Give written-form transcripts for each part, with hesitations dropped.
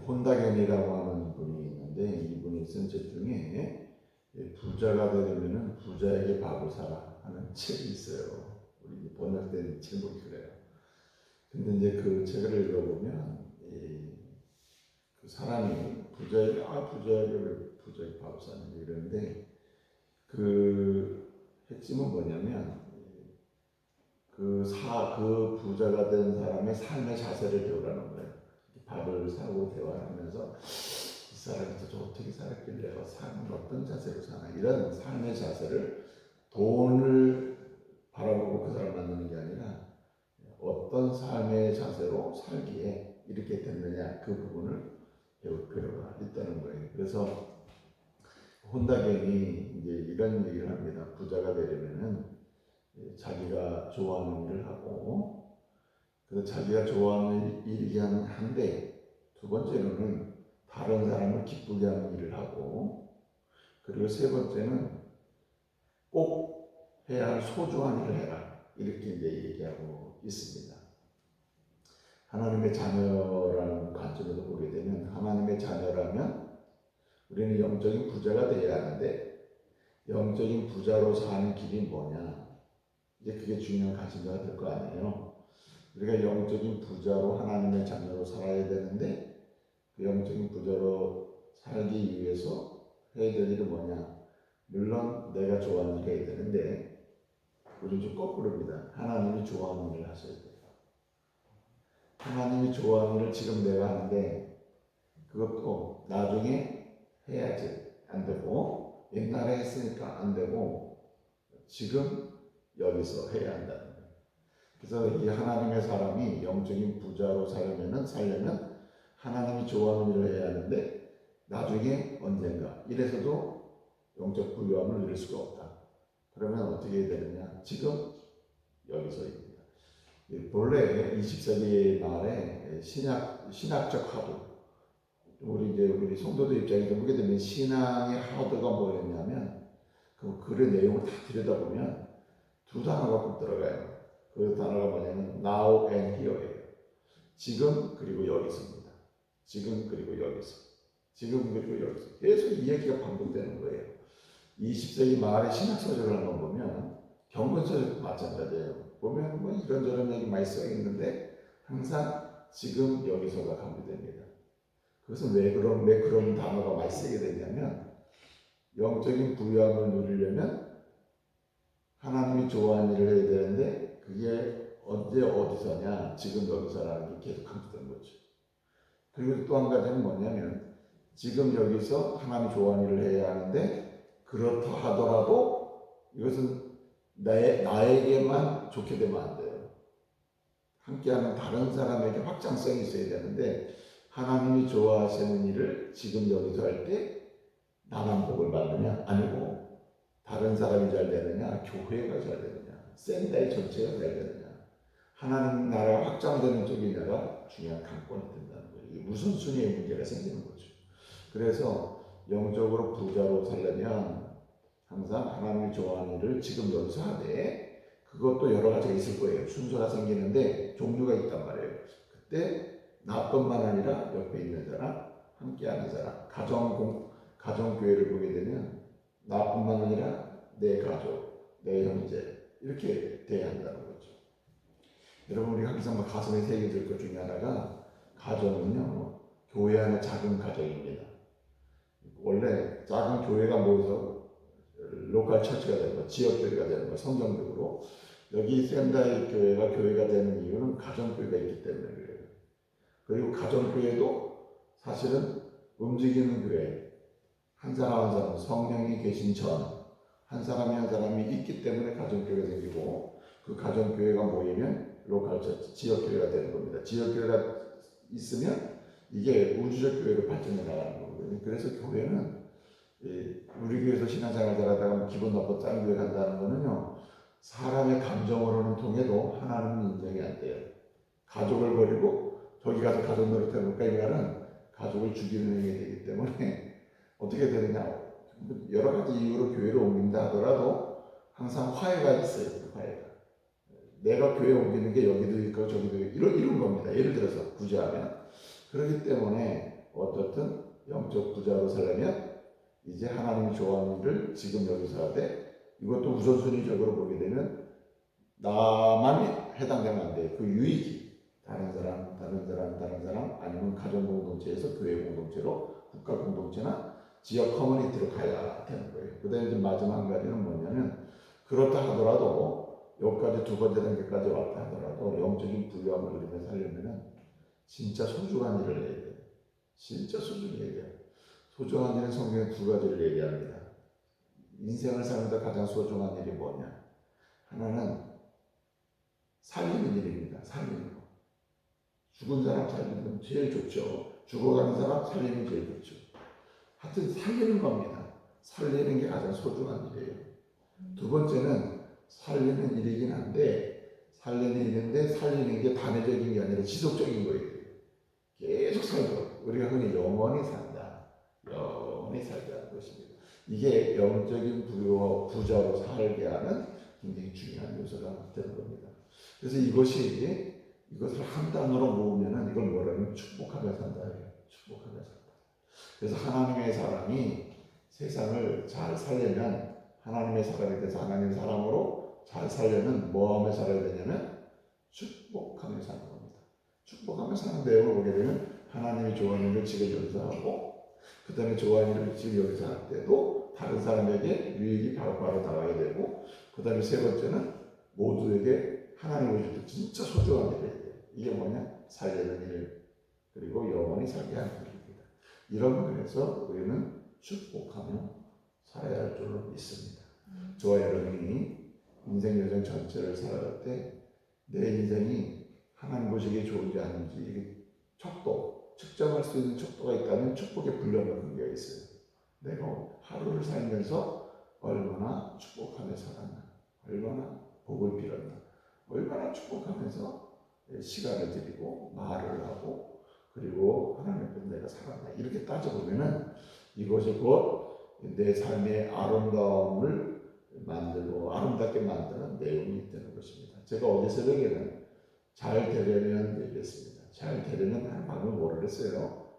혼다겐이라고 하는 분이 있는데 이분이 쓴 책 중에 부자가 되려면 부자에게 밥을 사라 하는 책이 있어요. 우리 번역된 제목이 그래요. 근데 이제 그 책을 읽어보면 그 사람이 부자에게 밥을 사는 이러는데 그 핵심은 뭐냐면 그 부자가 된 사람의 삶의 자세를 배우라는 거예요. 밥을 사고 대화를 하면서 이 사람이 도대체 어떻게 살았길래 삶은 어떤 자세로 사나 이런 삶의 자세를 돈을 바라보고 그 사람 만나는 게 아니라 어떤 삶의 자세로 살기에 이렇게 됐느냐 그 부분을 배울 필요가 있다는 거예요. 그래서 혼다겐이 이제 이런 얘기를 합니다. 부자가 되려면은 자기가 좋아하는 일을 하고 그래서 자기가 좋아하는 일이긴 한데 두 번째로는 다른 사람을 기쁘게 하는 일을 하고 그리고 세 번째는 꼭 해야 할 소중한 일을 해라 이렇게 이제 얘기하고 있습니다. 하나님의 자녀라는 관점에서 보게 되면 하나님의 자녀라면 우리는 영적인 부자가 되어야 하는데 영적인 부자로 사는 길이 뭐냐 이제 그게 중요한 관심사가 될 거 아니에요. 우리가 영적인 부자로 하나님의 자녀로 살아야 되는데 그 영적인 부자로 살기 위해서 해야 될 일은 뭐냐? 물론 내가 좋아하는 일을 해야 되는데 우리는 좀 거꾸로입니다. 하나님이 좋아하는 일을 하셔야 돼요. 하나님이 좋아하는 일을 지금 내가 하는데 그것도 나중에 해야지 안 되고 옛날에 했으니까 안 되고 지금 여기서 해야 한다는 거예요. 그래서 이 하나님의 사람이 영적인 부자로 살려면 하나님이 좋아하는 일을 해야 하는데 나중에 언젠가 이래서도 영적 부유함을 누릴 수가 없다. 그러면 어떻게 해야 되느냐? 지금 여기서입니다. 본래 20세기 말에 신학적 하도 우리 성도들 입장에서 보게 되면 신앙의 하도가 뭐였냐면 그 글의 내용을 다 들여다보면 두 단어가 꼭 들어가요. 그 단어가 뭐냐면 now and here예요. 지금 그리고 여기서입니다. 지금 그리고 여기서. 지금 그리고 여기서. 계속 이 얘기가 반복되는 거예요. 20세기 말에 신학서적을 한번 보면 경건서적도 마찬가지예요. 보면 뭐 이런저런 얘기 많이 써 있는데 항상 지금 여기서가 강조됩니다. 그것은 왜 그런 단어가 많이 쓰게 되냐면 영적인 부유함을 누리려면 하나님이 좋아하는 일을 해야 되는데 그게 언제 어디서냐 지금 여기서라는 게 계속 강조된 거죠. 그리고 또 한 가지는 뭐냐면 지금 여기서 하나님이 좋아하는 일을 해야 하는데 그렇다 하더라도 이것은 나에게만 좋게 되면 안 돼요. 함께하는 다른 사람에게 확장성이 있어야 되는데 하나님이 좋아하시는 일을 지금 여기서 할 때 나만 복을 받느냐? 아니고 다른 사람이 잘 되느냐? 교회가 잘 되느냐? 샌다이 전체가 잘 되느냐? 하나님 나라가 확장되는 쪽이냐가 중요한 관건이 된다는 거예요. 이게 무슨 순위의 문제가 생기는 거죠. 그래서 영적으로 부자로 살려면 항상 하나님이 좋아하는 일을 지금 여기서 하되 그것도 여러 가지가 있을 거예요. 순서가 생기는데 종류가 있단 말이에요. 그때 나뿐만 아니라 옆에 있는 사람, 함께하는 사람, 가정교회를 보게 되면 나뿐만 아니라 내 가족, 내 형제 이렇게 돼야 한다는 거죠. 여러분 우리가 항상 가슴에 새겨질 것 중에 하나가 가정은요 교회 안의 작은 가정입니다. 원래 작은 교회가 모여서 로컬 처치가 되는 거, 지역 교회가 되는 거, 성경적으로 여기 샌다이 교회가 되는 이유는 가정교회가 있기 때문에 그래요. 그리고 가정교회도 사실은 움직이는 교회, 한 사람 한 사람 성령이 계신 전 한 사람이 있기 때문에 가정교회가 생기고 그 가정교회가 모이면 로컬 처치, 지역교회가 되는 겁니다. 지역교회가 있으면 이게 우주적 교회로 발전해 나가는 거거든요. 그래서 교회는 우리 교회에서 신앙생활 잘하다가 기분 나빠 다른 교회 간다는 거는요 사람의 감정으로는 통해도 하나님은 인정이 안 돼요. 가족을 버리고 저기 가서 가족 노릇 해볼까 이 말은 가족을 죽이는 행위가 되기 때문에 어떻게 되느냐 여러 가지 이유로 교회를 옮긴다 하더라도 항상 화해가 있어요. 화해가 내가 교회 옮기는 게 여기도 있고 저기도 있고 이런 겁니다. 예를 들어서 구제하면 그렇기 때문에 어떻든 영적 부자로 살려면 이제 하나님이 좋아하는 일을 지금 여기서 하되, 이것도 우선순위적으로 보게 되면 나만 해당되면 안 돼. 그 유익이 다른 사람 아니면 가정 공동체에서 교회 공동체로 국가 공동체나 지역 커뮤니티로 가야 되는 거예요. 그 다음에 이제 마지막 한 가지는 뭐냐면, 그렇다 하더라도 여기까지 두 번째 단계까지 왔다 하더라도 영적인 부유함을 누리며 살려면은 진짜 소중한 일을 해야 돼요. 진짜 소중히 해야 돼요. 소중한 일은 성경에 두 가지를 얘기합니다. 인생을 살면서 가장 소중한 일이 뭐냐? 하나는 살리는 일입니다. 살리는 거. 죽은 사람 살리는 건 제일 좋죠. 죽어가는 사람 살리는 게 제일 좋죠. 하여튼 살리는 겁니다. 살리는 게 가장 소중한 일이에요. 두 번째는 살리는 일이긴 한데, 살리는 일인데 살리는 게 단회적인 게 아니라 지속적인 거예요. 계속 살고, 우리가 흔히 영원히 산다. 영원히 살자는 것입니다. 이게 영적인 부자로 살게 하는 굉장히 중요한 요소가 되는 겁니다. 그래서 이것을 한 단어로 모으면은 이걸 뭐라면 축복하며 산다예요. 축복하며 산다. 그래서 하나님의 사람이 세상을 잘 살려면, 하나님의 사람이 돼서 하나님의 사람으로 잘 살려면 뭐 하며 살아야 되냐면 축복하며 사는 겁니다. 축복하며 사는 내용을 보게 되면 하나님이 좋아하는 일을 지금 여기서 하고, 그 다음에 좋아하는 일을 지금 여기서 할 때도 다른 사람에게 유익이 바로바로 나와야 되고, 그 다음에 세 번째는 모두에게 하나님을 줄 때 진짜 소중한 일을 해야 돼요. 이게 뭐냐? 살려는 일, 그리고 영원히 살게 하는 일입니다. 이런 면에서 우리는 축복하며 살아야 할 줄로 믿습니다. 저와 여러분이 인생 여정 전체를 살아갈 때 내 인생이 하나님 보시기에 좋은지 아닌지, 이게 척도, 측정할 수 있는 척도가 있다면 축복의 분량이 게 있어요. 내가 하루를 살면서 얼마나 축복하며 살았나, 얼마나 복을 빌었나, 얼마나 축복하면서 시간을 드리고 말을 하고, 그리고 하나님 앞에 내가 살았나, 이렇게 따져보면은 이것이 곧 내 삶의 아름다움을 만들고 아름답게 만드는 내용이 되는 것입니다. 제가 어제 새벽에는 잘 되려면 얘기했습니다. 잘 되려면 하는 방법을 뭐를 했어요?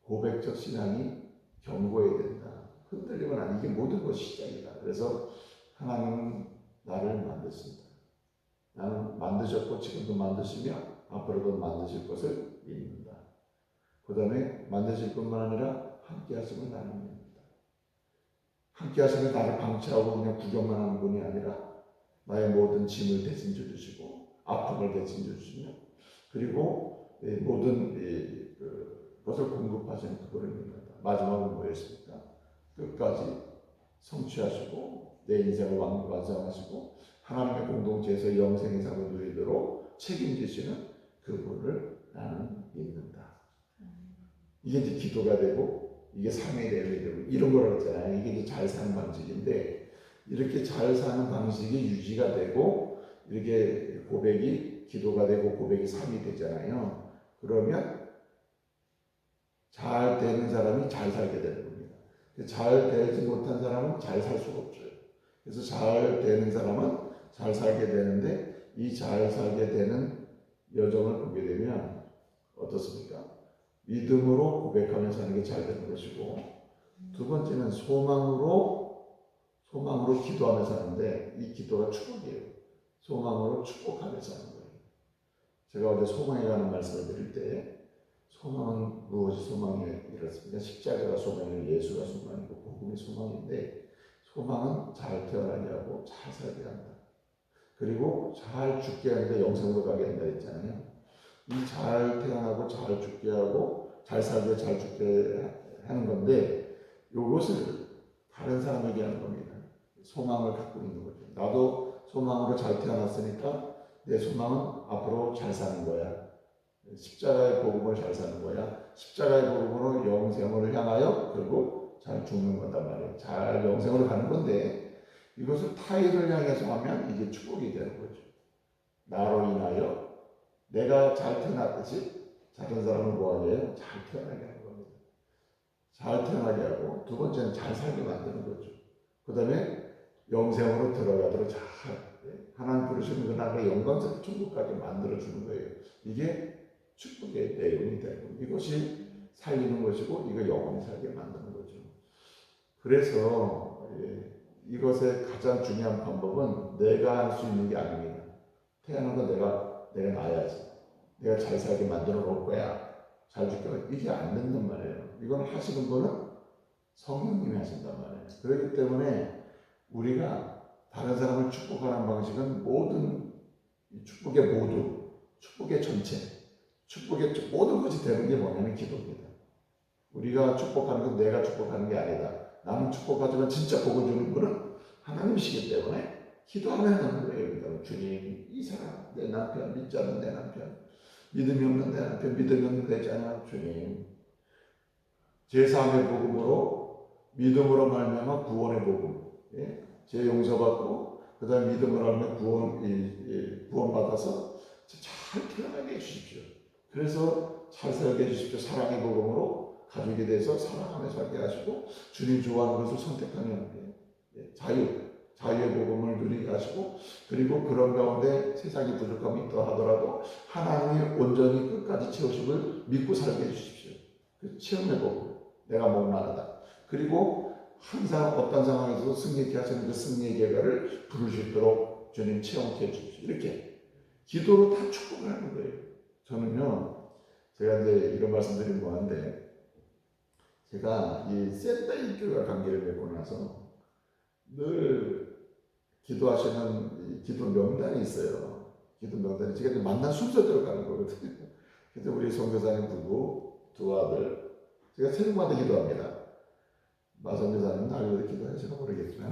고백적 신앙이 견고해야 된다. 흔들리면 안, 이게 모든 것이 시작이다. 그래서 하나님은 나를 만드신다. 나는 만드셨고 지금도 만드시며 앞으로도 만드실 것을 믿는다. 그 다음에 만드실 뿐만 아니라 함께 하심을 나는 믿는다. 함께 하시면 나를 방치하고 그냥 구경만 하는 분이 아니라 나의 모든 짐을 대신해 주시고 아픔을 대신해 주시며, 그리고 모든 것을 공급하시는 그분을 믿는다. 마지막은 뭐였습니까? 끝까지 성취하시고 내 인생을 완성하시고 하나님의 공동체에서 영생의 삶을 누리도록 책임지시는 그분을 나는 믿는다. 이게 이제 기도가 되고, 이게 삶의 내용이 되고, 이런 거라고 했잖아요. 이게 이제 잘 사는 방식인데, 이렇게 잘 사는 방식이 유지가 되고, 이렇게 고백이 기도가 되고 고백이 삶이 되잖아요. 그러면 잘 되는 사람이 잘 살게 되는 겁니다. 잘 되지 못한 사람은 잘 살 수가 없어요. 그래서 잘 되는 사람은 잘 살게 되는데, 이 잘 살게 되는 여정을 보게 되면 어떻습니까? 믿음으로 고백하면서 사는 게 잘 되는 것이고, 두 번째는 소망으로 기도하면서 사는데, 이 기도가 축복이에요. 소망으로 축복하면서 사는 거예요. 제가 어제 소망에 관한 말씀을 드릴 때, 소망은 무엇이 소망이 이렇습니까? 십자가가 소망이고 예수가 소망이고 복음이 소망인데, 소망은 잘 태어나게 하고 잘 살게 한다. 그리고 잘 죽게 하니까 영생으로 가게 한다 했잖아요. 이 잘 태어나고 잘 죽게 하고 잘 살게 잘 죽게 하는 건데, 이것을 다른 사람에게 하는 겁니다. 소망을 갖고 있는 거죠. 나도 소망으로 잘 태어났으니까 내 소망은 앞으로 잘 사는 거야. 십자가의 복음을 잘 사는 거야. 십자가의 복음으로 영생을 향하여 결국 잘 죽는 거단 말이에요. 잘 영생으로 가는 건데, 이것을 타인을 향해서 하면 이게 축복이 되는 거죠. 나로 인하여 내가 잘 태어났듯이 다른 사람을 뭐하게 해요? 잘 태어나게 하는 겁니다. 잘 태어나게 하고, 두 번째는 잘 살게 만드는 거죠. 그 다음에 영생으로 들어가도록 잘, 하나님 부르시는 그 나라의 영광스러운 천국까지 만들어주는 거예요. 이게 축복의 내용이 되는 겁니다. 이것이 살리는 것이고 이거 영원히 살게 만드는 거죠. 그래서 이것의 가장 중요한 방법은 내가 할 수 있는 게 아닙니다. 태어난 거 내가 낳아야지. 내가 잘 살게 만들어 놓을 거야. 잘 줄게. 이게 안 된단 말이에요. 이건 하시는 거는 성령님이 하신단 말이에요. 그렇기 때문에 우리가 다른 사람을 축복하는 방식은 모든 축복의 모두, 축복의 전체, 축복의 모든 것이 되는 게 뭐냐면 기도입니다. 우리가 축복하는 건 내가 축복하는 게 아니다. 나는 축복하지만 진짜 복을 주는 분은 하나님이시기 때문에 기도하면 하는 거예요. 주님, 이 사람, 내 남편, 믿지 않는 내 남편, 믿음이 없는 내 남편, 믿음이 없는 내 자녀, 주님. 제3의 복음으로 믿음으로 말미암아 구원의 복음, 제 용서받고 그 다음에 믿음으로 하면 구원받아서 잘 태어나게 해주십시오. 그래서 잘 살게 해주십시오. 사랑의 복음으로 가족이 돼서 사랑하며 살게 하시고 주님 좋아하는 것을 선택하는 자유의 복음을 누리게 하시고 그리고 그런 가운데 세상의 부족함이 있다 하더라도 하나님이 온전히 끝까지 채우심을 믿고 살게 해주십시오. 그 체험의 복음, 내가 목마르다. 그리고 항상 어떤 상황에서도 승리케 하시는 그 승리의 결과를 부를 수 있도록 주님 체험케 해주십시오. 이렇게 기도로 다 축복을 하는 거예요. 저는요, 제가 이제 이런 말씀드리면 뭐한데, 제가 이 센다이 교회와 관계를 맺고 나서 늘 기도하시는 기도 명단이 있어요. 기도 명단이 제가 이제 만난 순서대로 가는 거거든요. 그래서 우리 선교사님 부부, 두 아들, 제가 새벽마다 기도합니다. 마선교사님은 알고도 기도하시나 모르겠지만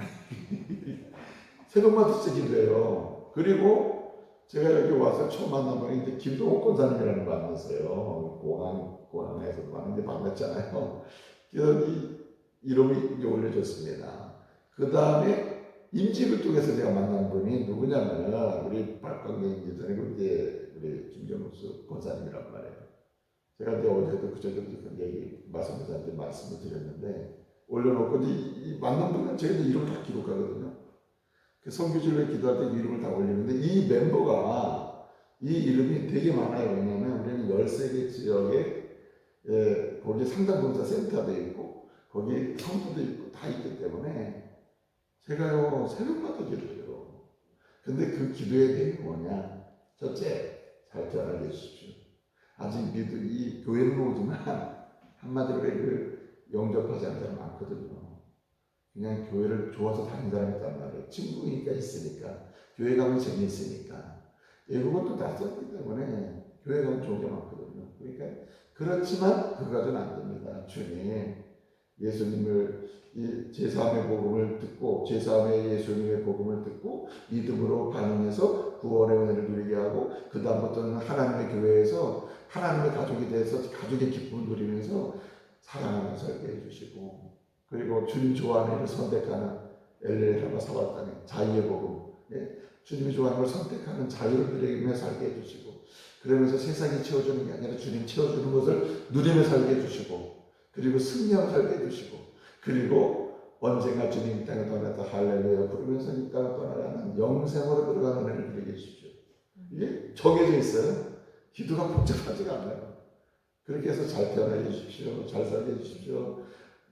새벽마다 진짜 기도해요. 그리고 제가 여기 와서 처음 만난 분이 이제 김동욱 권사님이라는 분 만났어요. 공항에서도 만났는데 만났잖아요. 그래서 이 이름이 이제 올려졌습니다. 그 다음에 임직을 통해서 제가 만난 분이 누구냐면 우리 박광경 기자님 이제 우리 김경수 권사님이란 말이에요. 제가 이제 어제도 그저께도 얘기 말씀드렸는데 말씀을 드렸는데 올려놓고 이 만난 분은 제가 이제 이름을 다 기록하거든요. 그 선교지를 기도할 때 이름을 다 올리는데 이 멤버가 이 이름이 되게 많아요. 왜냐하면 우리는 13개 지역에 거기 상담봉사 센터도 있고 거기 성도도 있고 다 있기 때문에 제가요 새벽마다 기도해요. 근데 그 기도의 내용이 뭐냐? 첫째, 잘 전하게 해주십시오. 아직 이 교회는 오지만 한마디로 그 영접하지 않는 사람 많거든요. 그냥 교회를 좋아서 다니는 사람이 있단 말이에요. 친구니까 있으니까. 교회 가면 재미있으니까. 외국은 또 낯설기 때문에 교회 가면 좋은 게 많거든요. 그러니까 그렇지만 그거 가지고는 안 됩니다. 주님, 예수님을 제3의 복음을 듣고 제3의 예수님의 복음을 듣고 믿음으로 반응해서 구원의 은혜를 누리게 하고 그 다음부터는 하나님의 교회에서 하나님의 가족이 돼서 가족의 기쁨을 누리면서 사랑하며 살게 해주시고 그리고 주님 좋아하는 일을 선택하는 엘레라마 사바타니 자유의 복음, 주님이 좋아하는 걸 선택하는 자유를 누리며 살게 해주시고 그러면서 세상이 채워주는 게 아니라 주님 채워주는 것을 누리며 살게 해주시고 그리고 승리하며 살게 해주시고 그리고 언젠가 주님 이 땅에 떠나서 할렐루야 부르면서 이 땅을 떠나가는 영생으로 들어가는 은혜를 누리게 해주십시오. 이게 정해져 있어요. 기도가 복잡하지가 않아요. 그렇게 해서 잘 태어나게 해주십시오. 잘 살게 해주십시오.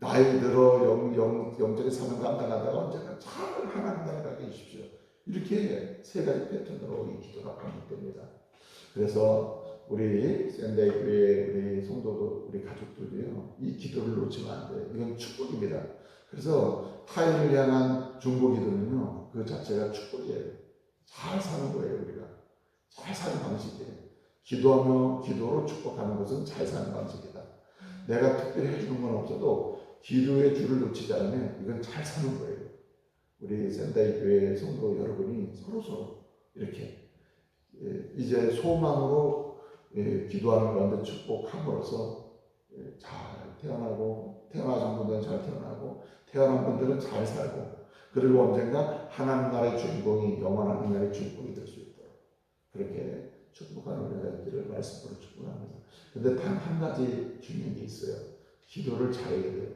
나이 들어 영적인 사명 감당하다가 언젠가 잘 하나님 나라 가게 해주십시오. 이렇게 세 가지 패턴으로 이 기도가 반복됩니다. 그래서 우리 샌다이 교회 우리 성도도 우리 가족들이요 이 기도를 놓치면 안 돼요. 이건 축복입니다. 그래서 타인을 향한 중보 기도는요 그 자체가 축복이에요. 잘 사는 거예요. 우리가 잘 사는 방식이에요. 기도하며 기도로 축복하는 것은 잘 사는 방식이다. 내가 특별히 해주는 건 없어도 기도의 줄을 놓치지 않으면 이건 잘 사는 거예요. 우리 샌다이 교회 성도 여러분이 서로 이렇게 이제 소망으로 기도하는 가운데 축복함으로써 잘 태어나고 태어나신 분들은 잘 태어나고 태어난 분들은 잘 살고 그리고 언젠가 하나님 나라의 주인공이 영원한 하나님의 주인공이 될 수 있도록 그렇게 축복하는 은혜가 있기를 말씀으로 축복합니다. 근데 단 한 가지 중요한 게 있어요. 기도를 잘해야 돼요.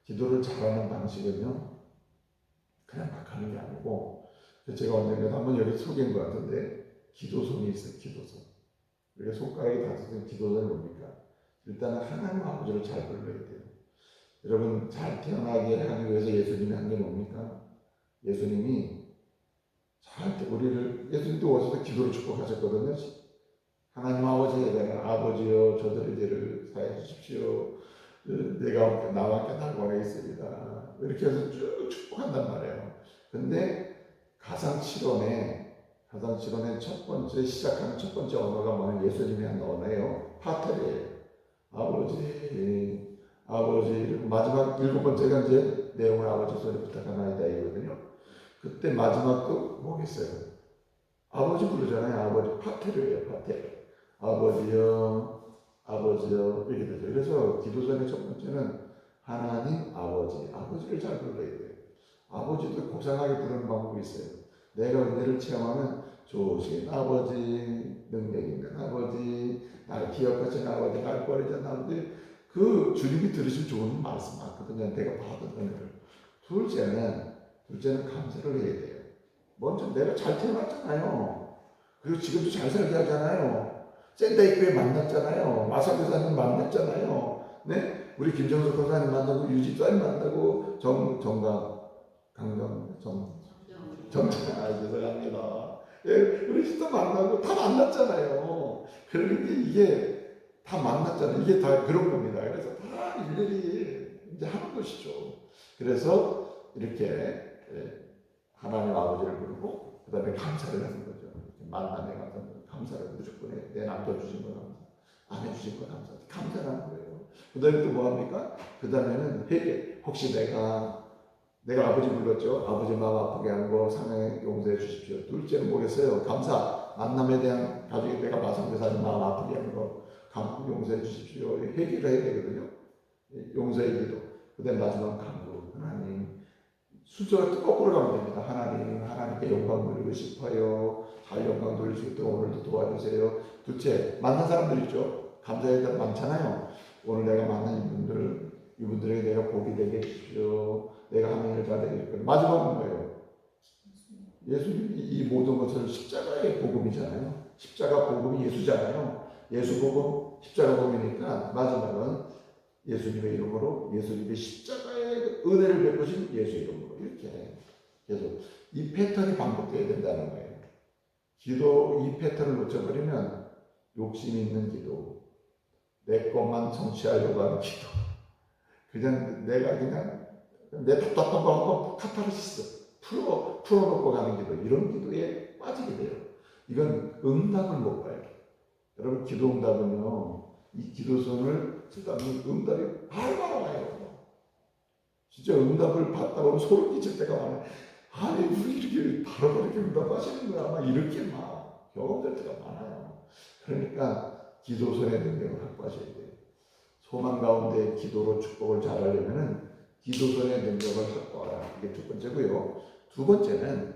기도를 잘하는 방식은요 그냥 막 하는 게 아니고 제가 언젠가 한번 여기 소개한 것 같은데 기도손이 있어요. 기도손. 우리가 손가락이 닿는 기도손이 뭡니까? 일단은 하나님 아버지를 잘 불러야 돼요. 여러분 잘 태어나게 하기 위해서 예수님이 한 게 뭡니까? 예수님이 예수님도 오셔서 기도를 축복하셨거든요. 하나님 아버지에 대한 아버지여 저들의 죄를 사해 주십시오. 내가 나와 함께 날원에 있습니다. 이렇게 해서 쭉 축복한단 말이에요. 근데 가상칠언의 첫 번째 시작하는 첫 번째 언어가 뭐냐면 예수님이 한 언어예요. 파텔이에요. 아버지 마지막 일곱 번째가 이제 내용을 아버지 손에 부탁하나이다 이거든요. 그때 마지막도 뭐겠어요? 아버지 부르잖아요. 아버지 파텔이에요. 파텔. 아버지여 이렇게 되죠. 그래서 기도전의 첫 번째는 하나님 아버지를 잘 불러야 돼요. 아버지도 고상하게 부르는 방법이 있어요. 내가 은혜를 체험하면 좋으신 아버지, 능력 있는 아버지, 날 기억하신 아버지, 날 버리지 않는데 그 주님이 들으신 좋은 말씀 많거든요. 내가 받은 은혜를. 둘째는 감사를 해야 돼요. 먼저 내가 잘 태어났잖아요. 그리고 지금도 잘 살게 하잖아요. 샌다이크에 만났잖아요. 마사교사님 만났잖아요. 네? 우리 김정석 교사님 만나고 유지사님 만나고 죄송합니다. 예, 우리 집도 만나고 다 만났잖아요. 그러니까 이게 다 만났잖아요. 이게 다 그런 겁니다. 그래서 다 일일이 이제 하는 것이죠. 그래서 이렇게 하나님 아버지를 부르고 그 다음에 감사를 하는 거죠. 만남에 가서 감사를 무조건 해요. 내 남겨주신 거 감사, 안 해주신 거 감사, 감사하는 거예요. 그 다음에 또 뭐합니까? 그 다음에는 회개. 혹시 내가 아버지 불렀죠. 아버지 마음 아프게 한 거 상해 용서해 주십시오. 둘째는 뭐겠어요? 감사. 만남에 대한 가족이 내가 마성교사님 마음 아프게 한 거 용서해 주십시오. 회개를 해야 되거든요. 용서의 기도. 그 다음에 마지막 간구. 하나님. 순서가 거꾸로 가면 됩니다. 하나님께 영광 돌리고 싶어요. 잘 영광 돌릴 수 있도록 오늘도 도와주세요. 둘째, 만난 사람들 있죠. 감사의 들 많잖아요. 오늘 내가 만난 이분들에게 내가 복이 되게 해주십시오. 내가 하는 일을 잘 되게 해주십시오. 마지막은 뭐예요? 예수님이 이 모든 것을 십자가의 복음이잖아요. 십자가 복음이 예수잖아요. 예수 복음, 십자가 복음이니까 마지막은 예수님의 이름으로 예수님의 십자가의 은혜를 베푸신 예수 이름으로 이렇게 계속 이 패턴이 반복돼야 된다는 거예요. 기도 이 패턴을 놓쳐버리면 욕심 있는 기도, 내 것만 성취하려고 하는 기도, 그냥 내가 내 답답한 거 한번 카타르시스 풀어놓고 가는 기도, 이런 기도에 빠지게 돼요. 이건 응답을 못 봐요. 여러분 기도 응답은요, 이 기도선을 쓰다니 응답이 바로 와요. 진짜 응답을 받다 보면 소름 끼칠 때가 많아요. 아니 우리 이렇게 바로 이렇게 응답하시는 거야. 막 이렇게 막 경험될 때가 많아요. 그러니까 기도선의 능력을 확보하셔야 돼요. 소망 가운데 기도로 축복을 잘하려면은 기도선의 능력을 확보하라. 이게 첫 번째고요. 두 번째는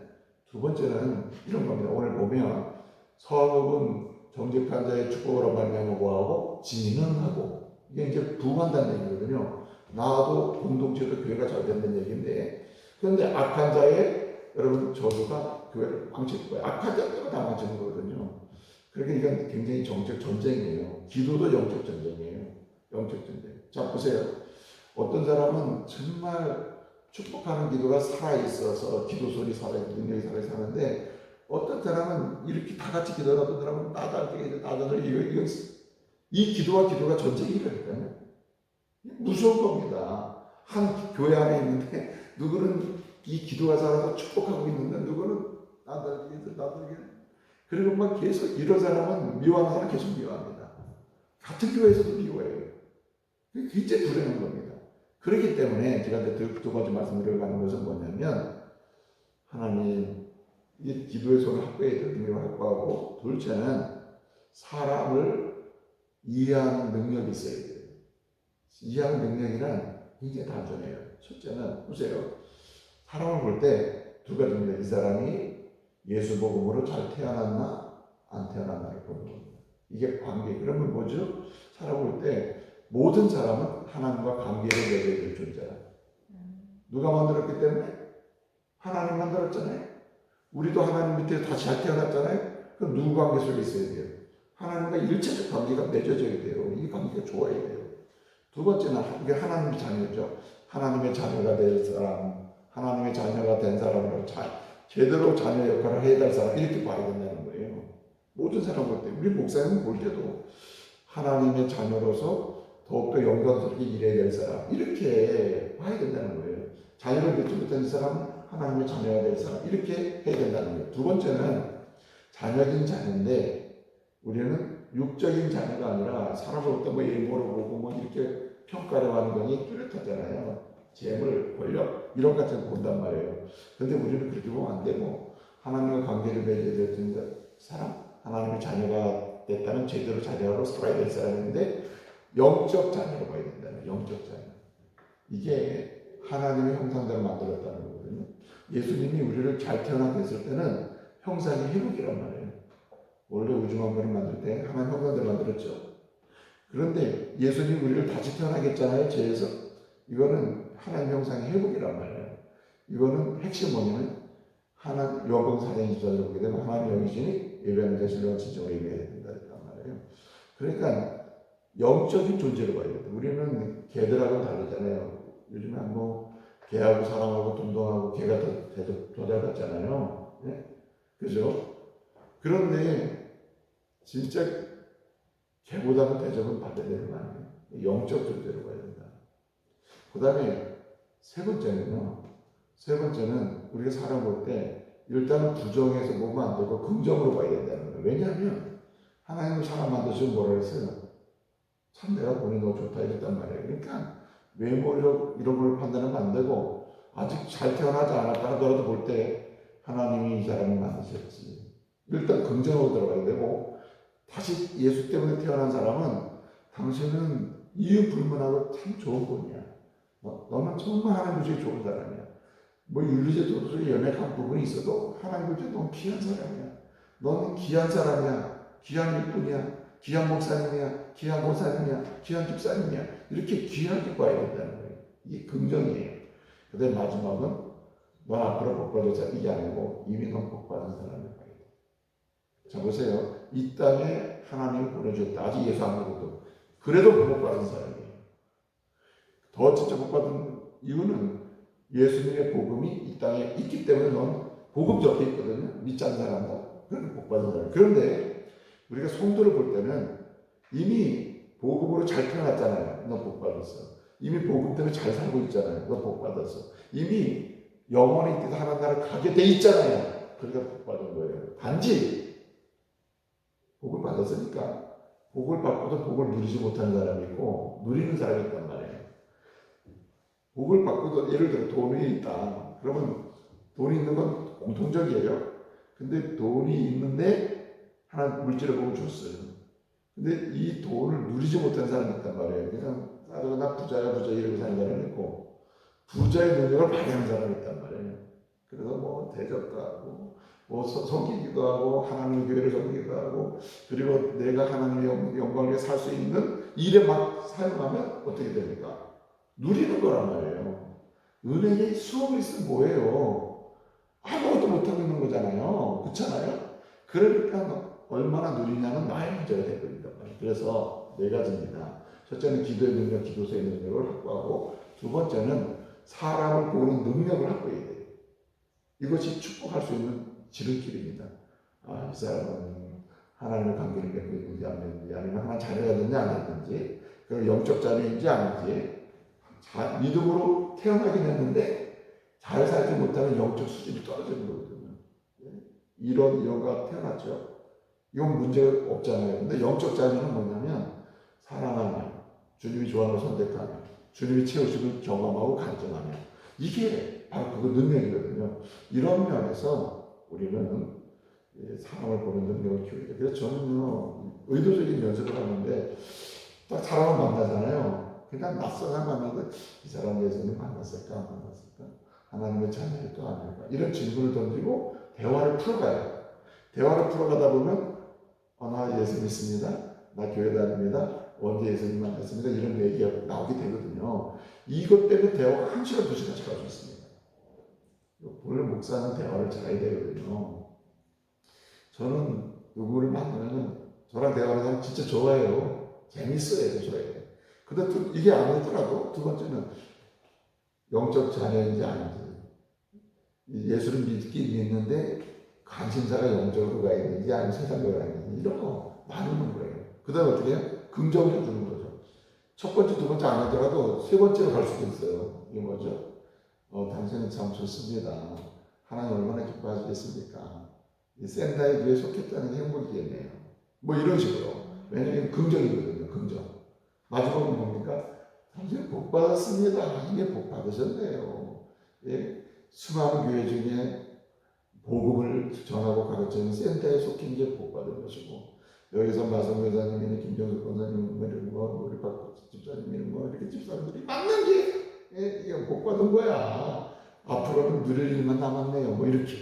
이런 겁니다. 오늘 보면 서학은 정직한 자의 축복으로 말미암아 뭐하고 진흥하고, 이게 이제 부흥한다는 얘기거든요. 나도 공동체도 교회가 잘 된다는 얘기인데, 그런데 악한 자의 여러분 저주가 교회를 망칠 거예요. 악한 자가 다 망치는 거거든요. 그러니까 이건 굉장히 정책 전쟁이에요. 기도도 영적 전쟁이에요. 영적 전쟁. 자 보세요. 어떤 사람은 정말 축복하는 기도가 살아있어서 기도소리 살아있고 능력이 살아있는데, 어떤 사람은 이렇게 다 같이 기도를 하던 사람은 나다를 이 기도와 기도가 전쟁이 일어나니까요. 무서운 겁니다. 한 교회 안에 있는데 누구는 이 기도가 살아서 축복하고 있는데 누구는 나다르게 그리고 막 계속 이런 사람은 미워하는 사람 계속 미워합니다. 같은 교회에서도 미워해요. 그게 굉장히 불행한 겁니다. 그렇기 때문에 제가 두 번째 말씀드려가는 것은 뭐냐면, 하나님 이 기도의 손을 확보해야 될 능력을 확보하고, 둘째는 사람을 이해하는 능력이 있어야 돼요. 이해하는 능력이란 굉장히 단순해요. 첫째는 보세요. 사람을 볼 때 두 가지입니다. 이 사람이 예수 복음으로 잘 태어났나 안 태어났나를 보는 겁니다. 이게 관계. 그러면 뭐죠? 사람을 볼 때 모든 사람은 하나님과 관계를 맺어야 될 존재다. 누가 만들었기 때문에? 하나님 만들었잖아요. 우리도 하나님 밑에 다시 잘 태어났잖아요. 그럼 누구 관계 속에 있어야 돼요? 하나님과 일체적 관계가 맺어져야 돼요. 이 관계가 좋아야 돼요. 두 번째는 이게 하나님의 자녀죠. 하나님의 자녀가 될 사람, 하나님의 자녀가 된 사람으로 제대로 자녀 역할을 해야 될 사람, 이렇게 봐야 된다는 거예요. 모든 사람 볼 때, 우리 목사님 볼 때도 하나님의 자녀로서 더욱더 영광스럽게 일해야 될 사람, 이렇게 봐야 된다는 거예요. 자녀를 맺지 못한 사람은 하나님의 자녀가 될 사람, 이렇게 해야 된다는 거예요. 두 번째는 자녀긴 자녀인데 우리는 육적인 자녀가 아니라 사람을 어떤 뭐 예모를 보고 뭐 이렇게 평가를 하는 것이 뚜렷하잖아요. 재물, 권력 이런 것 같은 거 본단 말이에요. 근데 우리는 그렇게 보면 안 되고 하나님과 관계를 맺어야 되는 사람, 하나님의 자녀가 됐다는 제대로 자녀로 살아야 될 사람인데 영적 자녀로 봐야 된다는 영적 자녀. 이게 하나님의 형상대로 만들었다는 거거든요. 예수님이 우리를 잘 태어나게 했을 때는 형상이 회복이란 말이에요. 원래 우주 만물을 만들 때 하나님 형상대로 만들었죠. 그런데 예수님 우리를 다시 태어나게 했잖아요. 죄에서. 이거는 하나님 형상의 회복이란 말이에요. 이거는 핵심 뭐냐면 요한복음 4장 24절을 보게 되면 하나님 영이시니 예배하는 자 신령한 진정으로 예배해야 된다 했단 말이에요. 그러니까 영적인 존재로 봐야 돼요. 우리는 개들하고는 다르잖아요. 요즘에 뭐 개하고 사람하고 동동하고 개가 더 잘 같잖아요. 네? 그죠? 그런데 진짜 개보다는 대접은 받아야 되는 거 아니에요? 영적 존재로 봐야 된다. 그 다음에 세 번째는 우리가 사람 볼 때 일단은 부정해서 보면 안 되고 긍정으로 봐야 된다는 거예요. 왜냐하면 하나님은 사람 만드시고 뭐라 했어요? 참 내가 보니 너 좋다 이랬단 말이에요. 그러니까 외모력 이런 걸 판단하면 안 되고 아직 잘 태어나지 않았다 하더라도 볼 때 하나님이 이 사람을 만드셨지. 일단 긍정으로 들어가야 되고 다시 예수 때문에 태어난 사람은 당신은 이유 불문하고 참 좋은 분이야. 너는 정말 하나님 중에 좋은 사람이야. 뭐 윤리적 도덕에 연약한 부분이 있어도 하나님 중에 너무 귀한 사람이야. 너는 귀한 사람이야. 귀한 일꾼이야. 귀한 목사님이야. 귀한 권사님이야. 귀한 집사님이야. 이렇게 귀하게 봐야 된다는 거예요. 이게 긍정이에요. 그 다음에 마지막은 넌 앞으로 복받을 사람 이게 아니고 이미 넌 복받은 사람을 봐야 돼. 자 보세요. 이 땅에 하나님이 보내줬다. 아직 예수 안 믿어도 그래도 복받은 사람이에요. 더 진짜 복받은 이유는 예수님의 복음이 이 땅에 있기 때문에 넌 복음 적혀 있거든요. 믿지 않는 사람도 그런 복받은 사람. 그런데 우리가 성도를 볼 때는 이미 복음으로 잘 태어났잖아요. 너 복받았어. 이미 복음 때문에 잘 살고 있잖아요. 너 복받았어. 이미 영원히 있듯 하나님 나라 가게 돼 있잖아요. 그러니까 복받은 거예요. 단지 복을 받았으니까 복을 받고도 복을 누리지 못하는 사람이 있고 누리는 사람이 있단 말이에요. 복을 받고도 예를 들어 돈이 있다. 그러면 돈이 있는 건 공통적이에요. 근데 돈이 있는데 하나 물질을 보고 줬어요. 근데 이 돈을 누리지 못한 사람이 있단 말이에요. 그냥 나 부자야 부자 이러고 사는 사람이 있고 부자의 능력을 발휘하는 사람이 있단 말이에요. 그래서 뭐 대접도 하고 뭐 섬기기도 하고 하나님의 교회를 섬기기도 하고 그리고 내가 하나님의 영광을 위해 살 수 있는 일에 막 사용하면 어떻게 됩니까? 누리는 거란 말이에요. 은행에 수억을 있으면 뭐예요? 아무것도 못하고 있는 거잖아요. 그렇잖아요? 그러니까 얼마나 누리냐는 나의 문제가 되거든요. 그래서 네 가지입니다. 첫째는 기도의 능력, 기도서의 능력을 확보하고 두 번째는 사람을 보는 능력을 확보해야 돼요. 이것이 축복할 수 있는 지름길입니다. 이 사람은 하나님의 관계를 맺고 있는지 안 맺는지 아니면 하나님 자녀가 됐는지 안 됐는지 그리고 영적 자녀인지 아닌지 믿음으로 태어나긴 했는데 잘 살지 못하는 영적 수준이 떨어지는 거거든요. 이런 영가 태어났죠. 이건 문제가 없잖아요. 근데 영적 자녀는 뭐냐면 사랑하며 주님이 좋아하는 걸 선택하며 주님이 채우심을 경험하고 간증하며 이게 바로 그 능력이거든요. 이런 면에서 우리는 사람을 보는 능력을 키우게. 그래서 저는요 의도적인 연습을 하는데 딱 사람을 만나잖아요. 그냥 낯선 사람 만나도 이 사람 예수님 만났을까 안 만났을까? 하나님의 자녀를 또 아닐까? 이런 질문을 던지고 대화를 풀어가요. 대화를 풀어가다 보면 나 예수 믿습니다. 나 교회 다닙니다. 언제 예수님 만났습니다. 이런 얘기가 나오게 되거든요. 이것 때문에 대화가 1시간, 2시간씩 갈 수 있습니다. 원래 목사는 대화를 잘해야 되거든요. 저는 누구를 만나면 저랑 대화를 하면 진짜 좋아해요. 재밌어요. 좋아해요. 근데 또 이게 아니더라도 두 번째는 영적 자녀인지 아닌지, 예수를 믿긴 믿는데 관심사가 영적으로 가 있는지 아니면 세상으로 가 있는지 이런 거 나누는 거예요. 그 다음에 어떻게 해요? 긍정을 주는 거죠. 첫 번째, 두 번째 안 하더라도 세 번째로 갈 수도 있어요. 이게 뭐죠? 당신은 참 좋습니다. 하나님 얼마나 기뻐하시겠습니까? 이 센다의 교회에 속했다는 게 행복이겠네요. 뭐 이런 식으로. 왜냐하면 긍정이거든요. 긍정. 마지막은 뭡니까? 당신 복 받았습니다. 이게 복 받으셨네요. 예? 수많은 교회 중에 복음을 전하고 가르치는 센터에 속힌 게 복 받은 것이고, 여기서 마성 교사님이나 김정숙 권사님, 우리 박 집사님이나 이렇게 집사님들이 만난 게 이게 복 받은 거야. 앞으로는 누릴 일만 남았네요. 뭐 이렇게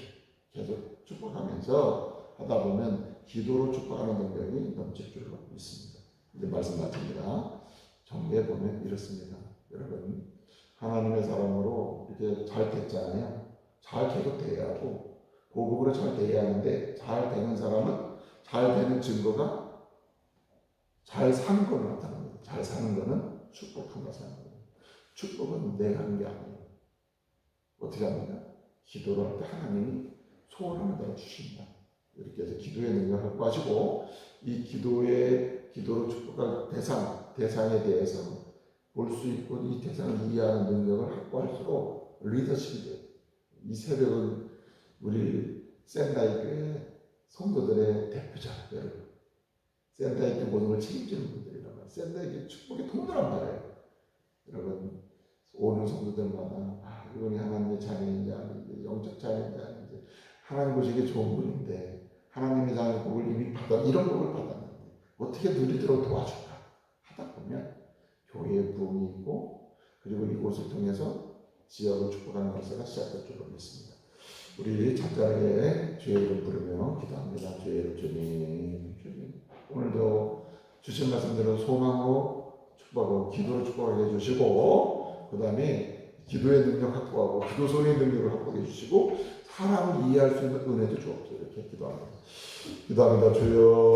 계속 축복하면서 하다 보면 기도로 축복하는 능력이 넘칠 줄로 믿습니다. 이제 말씀 마칩니다. 정리해 보면 이렇습니다. 여러분, 하나님의 사람으로 이렇게 잘 됐잖아요. 잘 계속 돼야 하고 복음으로 잘 돼야 하는데, 잘 되는 사람은 잘 되는 증거가 잘 사는 걸로 나타납니다. 잘 사는 거는 축복 품어 사는 거예요. 축복은 내가 하는 게 아니에요. 어떻게 합니까? 기도를 할 때 하나님이 소원하는 대로 주신다. 이렇게 해서 기도의 능력을 확보하시고, 이 기도로 축복할 대상에 대해서 볼 수 있고 이 대상을 이해하는 능력을 확보할수록 리더십이 돼요. 이 새벽은 우리 샌다이교회 성도들의 대표자 여러분, 샌다이교회 모든 걸 책임지는 분들이란 말이에요. 샌다이교회 축복의 통로란 말이에요. 여러분, 오는 성도들마다 이분이 하나님의 자녀인지 아닌지, 영적 자녀인지 아닌지, 하나님 보시기에 좋은 분인데 하나님의 자녀 복을 이미 이런 복을 받았는데 어떻게 누리도록 도와줄까 하다 보면 교회의 부흥이 있고, 그리고 이곳을 통해서 지역을 축복하는 역사가 시작될 줄로 믿습니다. 우리 잠깐에 주의 이름 부르며 기도합니다. 주의 이름 주님, 오늘도 주신 말씀대로 소망으로 축복하고 기도로 축복하게 해주시고, 그 다음에 기도의 능력 확보하고 기도 소리의 능력을 확보해 주시고 사람을 이해할 수 있는 은혜도 주옵소서. 이렇게 기도합니다. 주여.